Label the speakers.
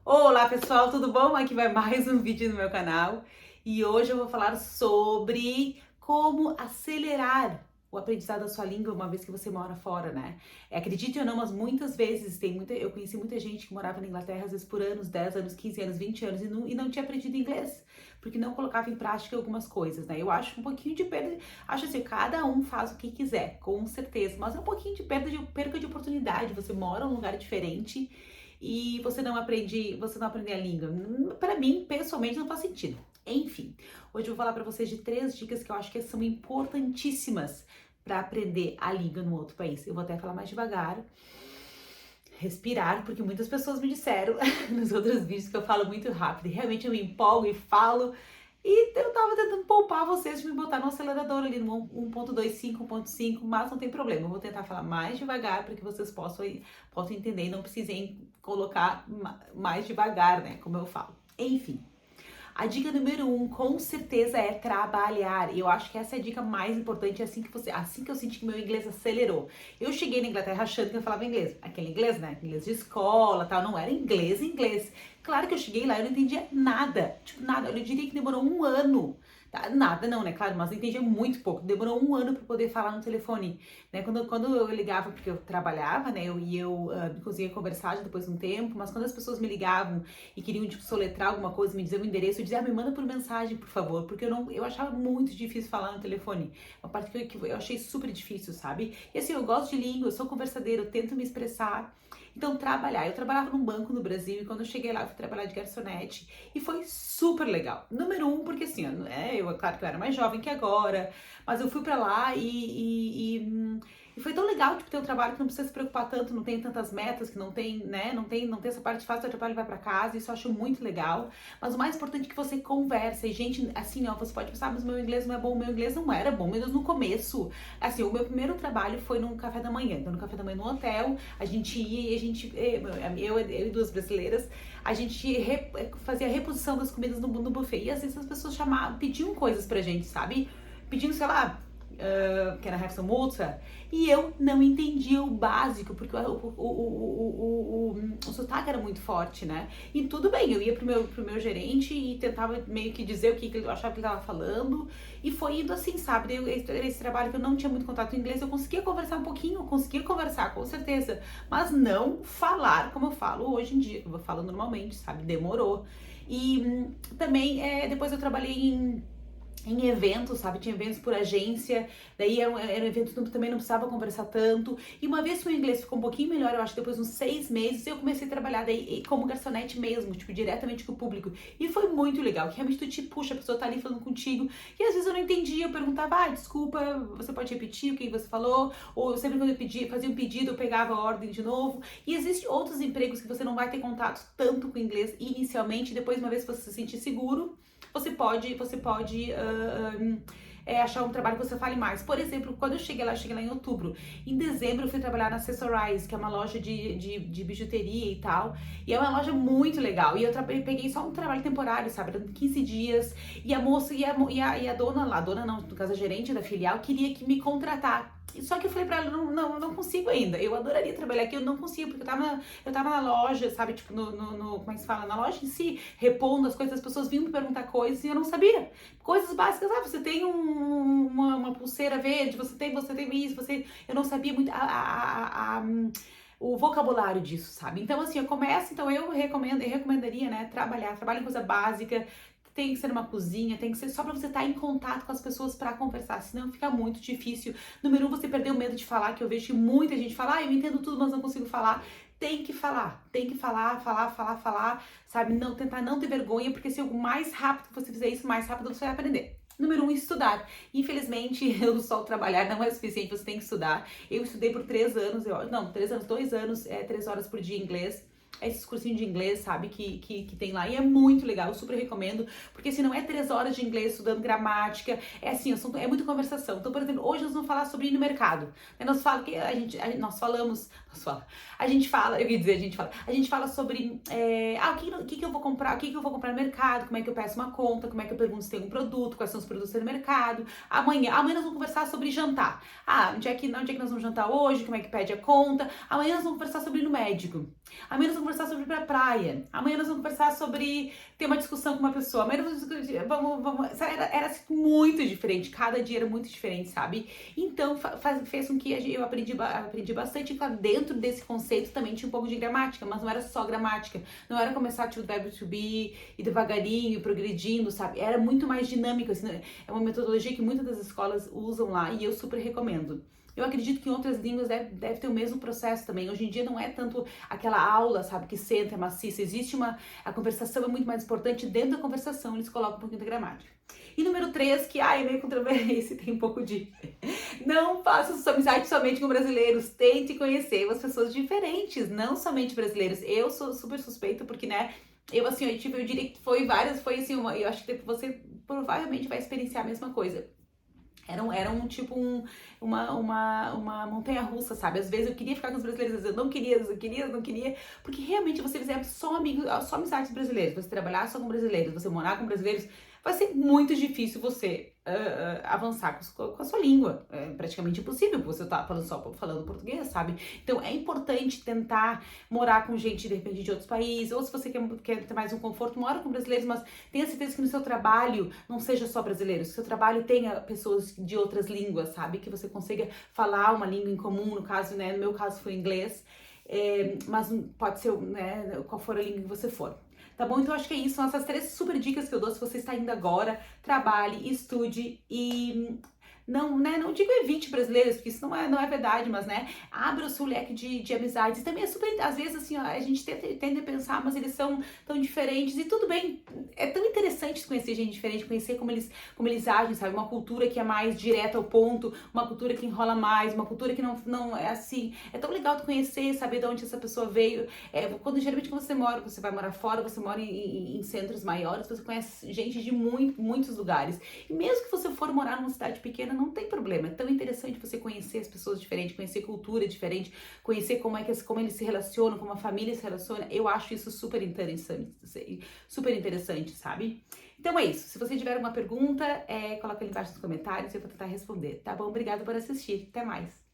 Speaker 1: Olá pessoal, tudo bom? Aqui vai mais um vídeo no meu canal e hoje eu vou falar sobre como acelerar o aprendizado da sua língua uma vez que você mora fora, né? Acredite ou não, mas muitas vezes eu conheci muita gente que morava na Inglaterra às vezes por anos, 10 anos, 15 anos, 20 anos e não tinha aprendido inglês, porque não colocava em prática algumas coisas, né? Eu acho um pouquinho de perda, acho assim, cada um faz o que quiser, com certeza, mas é um pouquinho de perca de oportunidade. Você mora num lugar diferente e você não aprende a língua. Para mim, pessoalmente, não faz sentido. Enfim, hoje eu vou falar para vocês de 3 dicas que eu acho que são importantíssimas para aprender a língua no outro país. Eu vou até falar mais devagar, respirar, porque muitas pessoas me disseram nos outros vídeos que eu falo muito rápido. E realmente eu me empolgo e falo. E eu tava tentando poupar vocês de me botar no acelerador ali no 1.25, 1.5, mas não tem problema. Eu vou tentar falar mais devagar para que vocês possam entender e não precisem colocar mais devagar, né? Como eu falo. Enfim. A dica número 1, com certeza, é trabalhar. E eu acho que essa é a dica mais importante, assim que eu senti que meu inglês acelerou. Eu cheguei na Inglaterra achando que eu falava inglês. Aquele inglês, né? Inglês de escola, tal, não era inglês, inglês. Claro que eu cheguei lá e eu não entendia nada. Tipo, nada. Eu diria que demorou um ano. Tá? Nada não, né? Claro, mas eu entendia muito pouco. Demorou um ano para poder falar no telefone, né? Quando eu ligava, porque eu trabalhava, né? Eu conseguia conversar já depois de um tempo, mas quando as pessoas me ligavam e queriam, tipo, soletrar alguma coisa, me dizer o endereço, eu dizia, me manda por mensagem, por favor, porque eu achava muito difícil falar no telefone. Uma parte que eu achei super difícil, sabe? E assim, eu gosto de língua, eu sou conversadeira, eu tento me expressar. Então, trabalhar. Eu trabalhava num banco no Brasil e quando eu cheguei lá, eu fui trabalhar de garçonete e foi super legal. Número 1, porque assim, claro que eu era mais jovem que agora, mas eu fui pra lá e foi tão legal, tipo, ter um trabalho que não precisa se preocupar tanto, não tem tantas metas, que não tem, né, não tem essa parte fácil, o trabalho vai pra casa, isso eu acho muito legal. Mas o mais importante é que você conversa. E, gente, assim, ó, você pode pensar, mas meu inglês não é bom, o meu inglês não era bom, meu Deus, no começo. Assim, o meu primeiro trabalho foi num café da manhã. Então, no café da manhã no hotel, a gente ia e eu e duas brasileiras, a gente fazia a reposição das comidas no buffet. E às vezes as pessoas pediam coisas pra gente, sabe? Pedindo, sei lá, que era Hefson Multa, e eu não entendia o básico, porque o sotaque era muito forte, né? E tudo bem, eu ia pro meu gerente e tentava meio que dizer o que eu achava que ele tava falando, e foi indo assim, sabe? Esse trabalho que eu não tinha muito contato em inglês, eu conseguia conversar um pouquinho, eu conseguia conversar, com certeza, mas não falar como eu falo hoje em dia, como eu falo normalmente, sabe? Demorou. E também, depois eu trabalhei em eventos, sabe? Tinha eventos por agência, daí era um evento que também não precisava conversar tanto. E uma vez que o inglês ficou um pouquinho melhor, eu acho que depois de uns 6 meses, eu comecei a trabalhar daí como garçonete mesmo, tipo, diretamente com o público. E foi muito legal, que realmente tu te puxa, a pessoa tá ali falando contigo. E às vezes eu não entendia, eu perguntava, desculpa, você pode repetir o que você falou? Ou sempre quando eu fazia um pedido, eu pegava a ordem de novo. E existem outros empregos que você não vai ter contato tanto com o inglês inicialmente, depois uma vez que você se sentir seguro, você pode achar um trabalho que você fale mais. Por exemplo, quando eu cheguei lá em outubro. Em dezembro eu fui trabalhar na Accessorize, que é uma loja de bijuteria e tal. E é uma loja muito legal. E eu peguei só um trabalho temporário, sabe? Eram 15 dias. E a moça e a dona lá, a dona não, no caso a gerente da filial, queria que me contratar. Só que eu falei pra ela, não, eu não consigo ainda. Eu adoraria trabalhar aqui, eu não consigo, porque eu tava na loja, sabe? Tipo, como é que se fala? Na loja em si, repondo as coisas, as pessoas vinham me perguntar coisas e eu não sabia. Coisas básicas, você tem uma pulseira verde, você tem isso, eu não sabia muito o vocabulário disso, sabe? Então, assim, eu recomendaria, né, trabalho em coisa básica, tem que ser numa cozinha, tem que ser só pra você estar em contato com as pessoas pra conversar, senão fica muito difícil. Número 1, você perdeu o medo de falar, que eu vejo que muita gente fala, eu entendo tudo, mas não consigo falar. Tem que falar, sabe? Tentar não ter vergonha, porque se o mais rápido que você fizer isso, mais rápido você vai aprender. Número 1, estudar. Infelizmente, só trabalhar não é suficiente, você tem que estudar. Eu estudei por 3 anos, 3 anos, 2 anos, 3 horas por dia em inglês. Esses cursinhos de inglês, sabe, que tem lá, e é muito legal, eu super recomendo, porque se não é 3 horas de inglês estudando gramática, é assim, é muita conversação. Então, por exemplo, hoje nós vamos falar sobre ir no mercado, né? A gente fala sobre, o que eu vou comprar, no mercado, como é que eu peço uma conta, como é que eu pergunto se tem um produto, quais são os produtos do mercado. Amanhã nós vamos conversar sobre jantar. Onde é que nós vamos jantar hoje, como é que pede a conta. Amanhã nós vamos conversar sobre ir no médico. Amanhã nós vamos conversar sobre ir pra praia. Amanhã nós vamos conversar sobre ter uma discussão com uma pessoa. Amanhã nós vamos. Sabe, era assim, muito diferente. Cada dia era muito diferente, sabe? Então fez com que eu aprendi bastante. E claro, dentro desse conceito também tinha um pouco de gramática, mas não era só gramática. Não era começar o verbo to be e devagarinho, progredindo, sabe? Era muito mais dinâmico. Assim, né? É uma metodologia que muitas das escolas usam lá e eu super recomendo. Eu acredito que em outras línguas deve ter o mesmo processo também. Hoje em dia não é tanto aquela aula, sabe, que senta, é maciça. Existe a conversação é muito mais importante. Dentro da conversação eles colocam um pouquinho da gramática. E número 3, que é meio controverso, tem um pouco de... Não faça sua amizade somente com brasileiros. Tente conhecer as pessoas diferentes, não somente brasileiros. Eu sou super suspeita porque, né, eu assim, eu diria que foi assim, eu acho que você provavelmente vai experienciar a mesma coisa. Era um tipo uma montanha russa, sabe? Às vezes eu queria ficar com os brasileiros, às vezes eu não queria, porque realmente você fizer só amigos, só amizades brasileiros, você trabalhar só com brasileiros, você morar com brasileiros, vai ser muito difícil você avançar com a sua língua. É praticamente impossível, porque você tá falando português, sabe? Então é importante tentar morar com gente, de repente, de outros países, ou se você quer ter mais um conforto, mora com brasileiros, mas tenha certeza que no seu trabalho não seja só brasileiros, que o seu trabalho tenha pessoas de outras línguas, sabe? Que você consiga falar uma língua em comum, no caso, né? No meu caso foi inglês, mas pode ser, né, qual for a língua que você for. Tá bom? Então acho que é isso, são essas 3 super dicas que eu dou se você está indo agora, trabalhe, estude e não, né, não digo evite brasileiros, porque isso não é verdade, mas, né, abra o seu leque de amizades. E também é super, às vezes, assim, ó, a gente tende a pensar, mas eles são tão diferentes, e tudo bem, é tão interessante conhecer gente diferente, conhecer como eles agem, sabe, uma cultura que é mais direta ao ponto, uma cultura que enrola mais, uma cultura que não é assim, é tão legal de conhecer, saber de onde essa pessoa veio, geralmente quando você vai morar fora, você mora em centros maiores, você conhece gente de muitos lugares, e mesmo que você for morar numa cidade pequena, não tem problema. É tão interessante você conhecer as pessoas diferentes, conhecer cultura diferente, conhecer como eles se relacionam, como a família se relaciona. Eu acho isso super interessante, sabe? Então é isso. Se você tiver alguma pergunta, coloca ali embaixo nos comentários e eu vou tentar responder, tá bom? Obrigada por assistir. Até mais.